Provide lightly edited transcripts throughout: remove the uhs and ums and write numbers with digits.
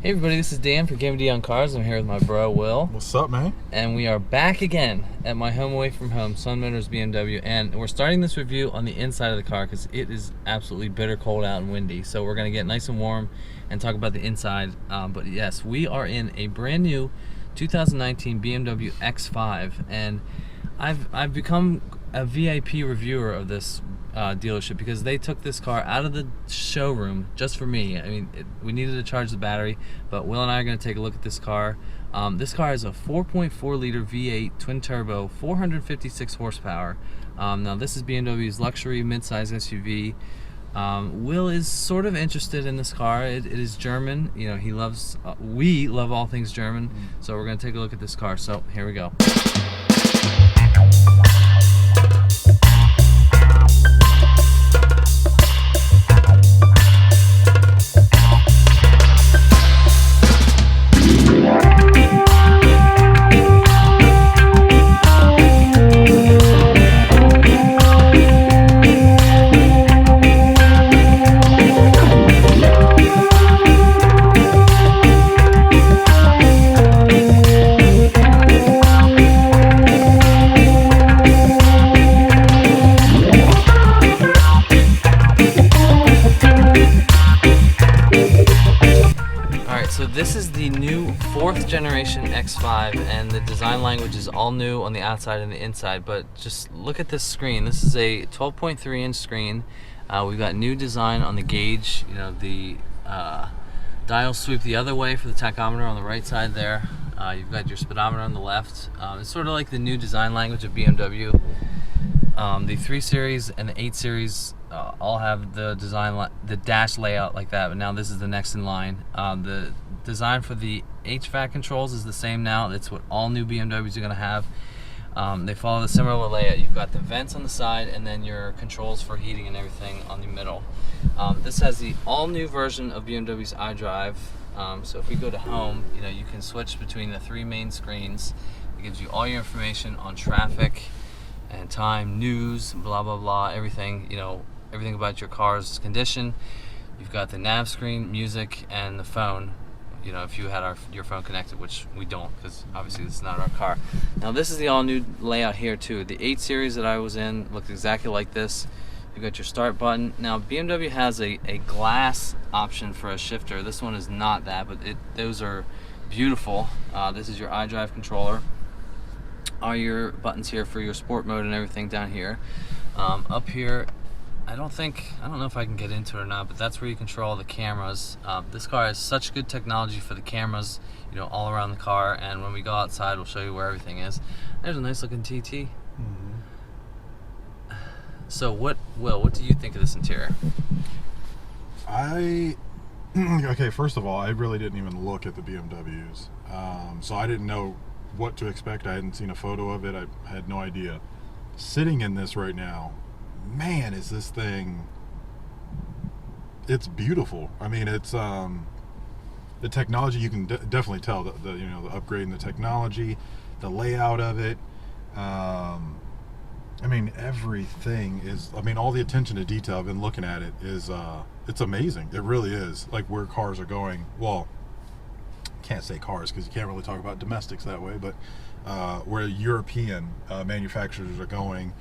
Hey everybody, this is Dan for GemmyD on Cars. I'm here with my bro Will. What's up, man? And we are back again at my home away from home, Sun Motors BMW, and we're starting this review on the inside of the car because it is absolutely bitter cold out and windy. So we're going to get nice and warm and talk about the inside. But yes, we are in a brand new 2019 BMW X5, and I've become a VIP reviewer of this dealership because they took this car out of the showroom just for me. I mean, we needed to charge the battery, but Will and I are going to take a look at this car. This car is a 4.4 liter V8 twin turbo, 456 horsepower. Now this is BMW's luxury midsize SUV. Will is sort of interested in this car. It is German. You know, he loves. We love all things German. So we're going to take a look at this car. So here we go. So this is the new 4th generation X5, and the design language is all new on the outside and the inside, but just look at this screen. This is a 12.3 inch screen. We've got new design on the gauge. You know, the dial sweep the other way for the tachometer on the right side there. You've got your speedometer on the left. It's sort of like the new design language of BMW. The 3 Series and the 8 Series all have the design, the dash layout like that, but now this is the next in line. The design for the HVAC controls is the same now. That's what all new BMWs are going to have. They follow the similar layout. You've got the vents on the side and then your controls for heating and everything on the middle. This has the all-new version of BMW's iDrive. So if we go to home, you know, you can switch between the 3 main screens. It gives you all your information on traffic and time, news, blah blah blah, everything, you know, everything about your car's condition. You've got the nav screen, music, and the phone, you know, if you had your phone connected, which we don't because obviously this is not our car. Now this is the all new layout here too. The 8 Series that I was in looked exactly like this. You've got your start button. Now BMW has a glass option for a shifter. This one is not that, but those are beautiful. This is your iDrive controller. All your buttons here for your sport mode and everything down here. Up here, I don't know if I can get into it or not, but that's where you control the cameras. This car has such good technology for the cameras, you know, all around the car, and when we go outside, we'll show you where everything is. There's a nice looking TT. So what do you think of this interior? Okay, first of all, I really didn't even look at the BMWs. So I didn't know what to expect. I hadn't seen a photo of it. I had no idea. Sitting in this right now, man, is this thing, it's beautiful. I mean, it's the technology, you can definitely tell the you know, the upgrade in the technology, the layout of it. I mean, everything is, I mean, all the attention to detail, I've been looking at it, is it's amazing. It really is. Like where cars are going. Well, can't say cars because you can't really talk about domestics that way, but where European manufacturers are going,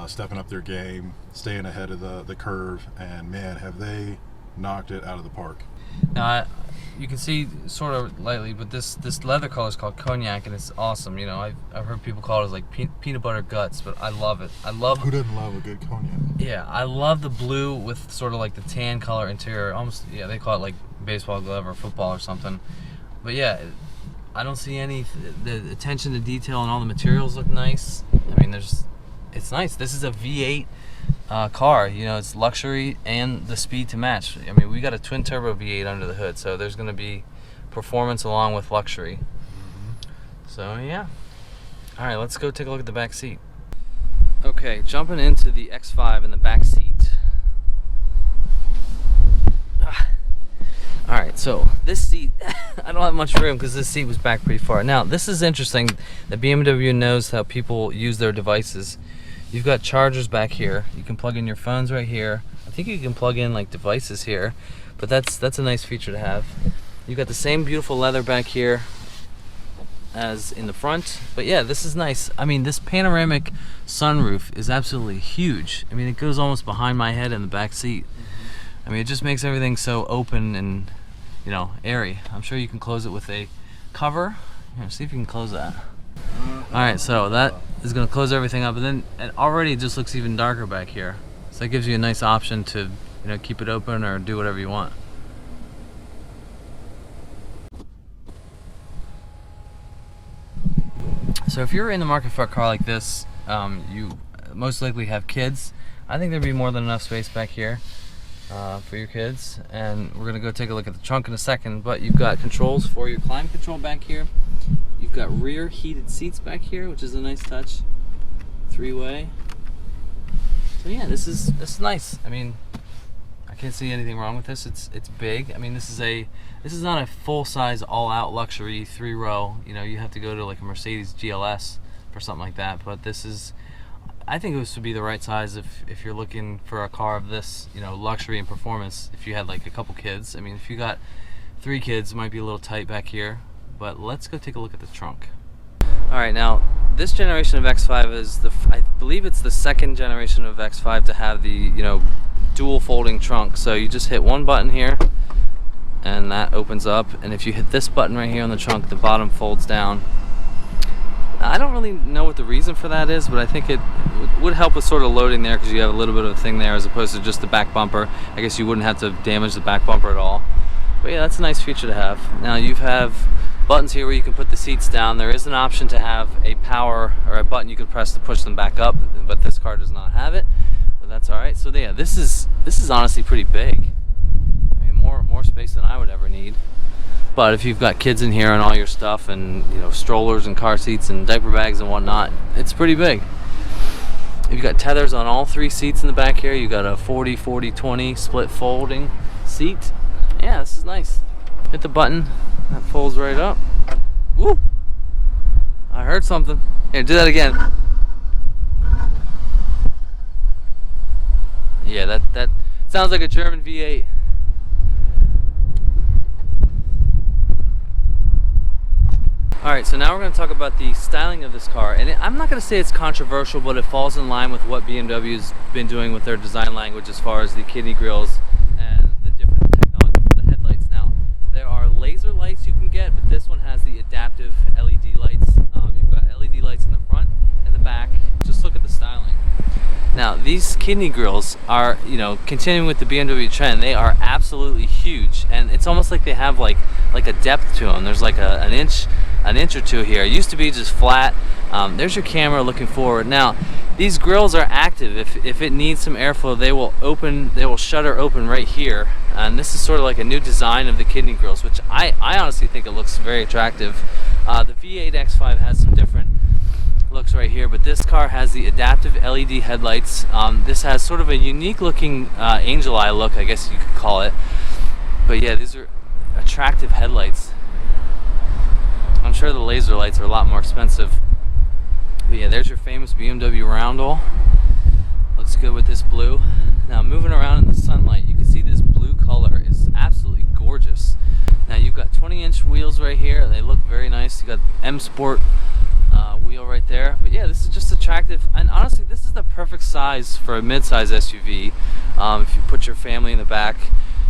stepping up their game, staying ahead of the curve, and man, have they knocked it out of the park. Now you can see sort of lightly, but this leather color is called cognac, and it's awesome. You know, I've heard people call it as like peanut butter guts, but I love it. Who doesn't love a good cognac? Yeah, I love the blue with sort of like the tan color interior. Almost, yeah, they call it like baseball glove or football or something. But yeah, I don't see the attention to detail, and all the materials look nice. I mean, it's nice. This is a V8 car. You know, it's luxury and the speed to match. I mean, we got a twin turbo V8 under the hood, so there's going to be performance along with luxury. So yeah. All right, let's go take a look at the back seat. Okay, jumping into the X5 in the back seat. Alright, so this seat, I don't have much room because this seat was back pretty far. Now, this is interesting that BMW knows how people use their devices. You've got chargers back here. You can plug in your phones right here. I think you can plug in like devices here, but that's a nice feature to have. You've got the same beautiful leather back here as in the front, but yeah, this is nice. I mean, this panoramic sunroof is absolutely huge. I mean, it goes almost behind my head in the back seat. I mean, it just makes everything so open and, you know, airy. I'm sure you can close it with a cover. Here, see if you can close that. Alright, so that is going to close everything up, and then it already just looks even darker back here. So that gives you a nice option to, you know, keep it open or do whatever you want. So if you're in the market for a car like this, you most likely have kids. I think there'd be more than enough space back here for your kids. And we're gonna go take a look at the trunk in a second, but you've got controls for your climate control back here. You've got rear heated seats back here, which is a nice touch. 3-way. So yeah, this is nice. I mean, I can't see anything wrong with this. It's big. I mean, this is not a full-size, all-out luxury 3-row. You know, you have to go to like a Mercedes GLS for something like that. But this is, I think this would be the right size if you're looking for a car of this, you know, luxury and performance. If you had like a couple kids, I mean, if you got 3 kids, it might be a little tight back here. But let's go take a look at the trunk. All right, now this generation of X5 is I believe it's the second generation of X5 to have the, you know, dual folding trunk. So you just hit one button here and that opens up, and if you hit this button right here on the trunk, the bottom folds down. I don't really know what the reason for that is, but I think it would help with sort of loading there, because you have a little bit of a thing there as opposed to just the back bumper. I guess you wouldn't have to damage the back bumper at all. But yeah, that's a nice feature to have. Now you have buttons here where you can put the seats down. There is an option to have a power or a button you could press to push them back up, but this car does not have it. But that's all right. So yeah, this is honestly pretty big. I mean, more space than I would ever need. But if you've got kids in here and all your stuff, and you know, strollers and car seats and diaper bags and whatnot, it's pretty big. You've got tethers on all 3 seats in the back here. You've got a 40-40-20 split folding seat. Yeah, this is nice. Hit the button, that folds right up. Woo! I heard something. Here, do that again. Yeah, that sounds like a German V8. Alright, so now we're going to talk about the styling of this car. And I'm not going to say it's controversial, but it falls in line with what BMW's been doing with their design language as far as the kidney grills and the different technology for the headlights. Now, there are laser lights you can get, but this one has the adaptive LED lights. You've got LED lights in the front and the back. Just look at the styling. Now, these kidney grills are, you know, continuing with the BMW trend. They are absolutely huge, and it's almost like they have like a depth to them. There's like an inch or two here. It used to be just flat. There's your camera looking forward. Now, these grills are active. If it needs some airflow, they will shutter open right here. And this is sort of like a new design of the kidney grills, which I honestly think it looks very attractive. The V8 X5 has some different looks right here, but this car has the adaptive LED headlights. This has sort of a unique looking angel eye look, I guess you could call it. But yeah, these are attractive headlights. I'm sure the laser lights are a lot more expensive. But yeah, there's your famous BMW roundel. Looks good with this blue. Now, moving around in the sunlight, you can see this blue color is absolutely gorgeous. Now, you've got 20-inch wheels right here. They look very nice. You got M Sport wheel right there. But yeah, this is just attractive. And honestly, this is the perfect size for a mid-size SUV. If you put your family in the back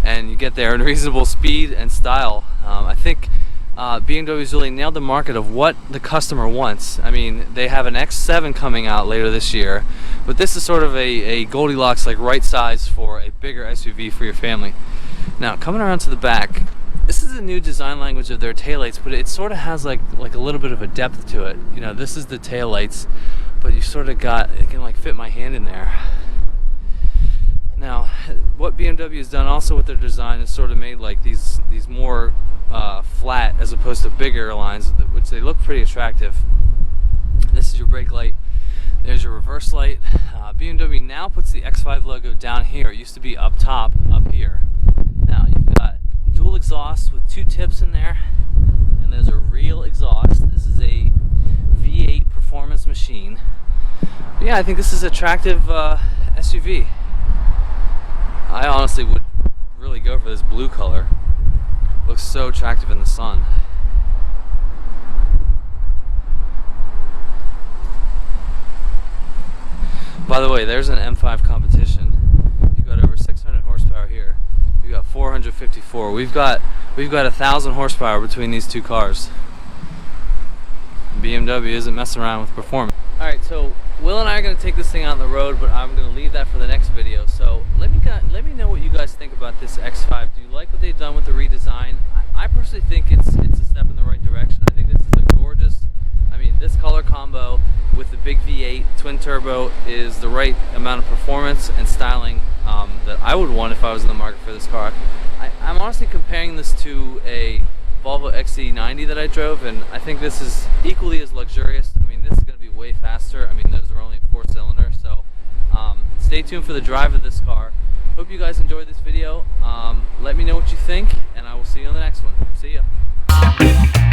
and you get there in reasonable speed and style. I think BMW's really nailed the market of what the customer wants. I mean, they have an X7 coming out later this year, but this is sort of a Goldilocks, like right size for a bigger SUV for your family. Now, coming around to the back, this is a new design language of their taillights, but it sort of has like a little bit of a depth to it. You know, this is the taillights, but you sort of got, it can like fit my hand in there. Now, what BMW has done also with their design is sort of made like these more flat as opposed to bigger lines, which they look pretty attractive. This is your brake light. There's your reverse light. BMW now puts the X5 logo down here. It used to be up top, up here. Now you've got dual exhaust with 2 tips in there, and there's a real exhaust. This is a V8 performance machine. But yeah, I think this is an attractive SUV. I honestly would really go for this blue color. Looks so attractive in the sun. By the way, there's an M5 competition. You've got over 600 horsepower here. We've got 454. We've got 1,000 horsepower between these two cars. BMW isn't messing around with performance. Alright, so Will and I are going to take this thing out on the road, but I'm going to leave that for the next video. So let me know what you guys think about this X5. Do you like what they've done with the redesign? I personally think it's a step in the right direction. I think this is a gorgeous, this color combo with the big V8 twin turbo is the right amount of performance and styling that I would want if I was in the market for this car. I'm honestly comparing this to a Volvo XC90 that I drove, and I think this is equally as luxurious. This is going to be way faster. Those are only 4-cylinder, so stay tuned for the drive of this car. Hope you guys enjoyed this video. Let me know what you think, and I will see you on the next one. See ya.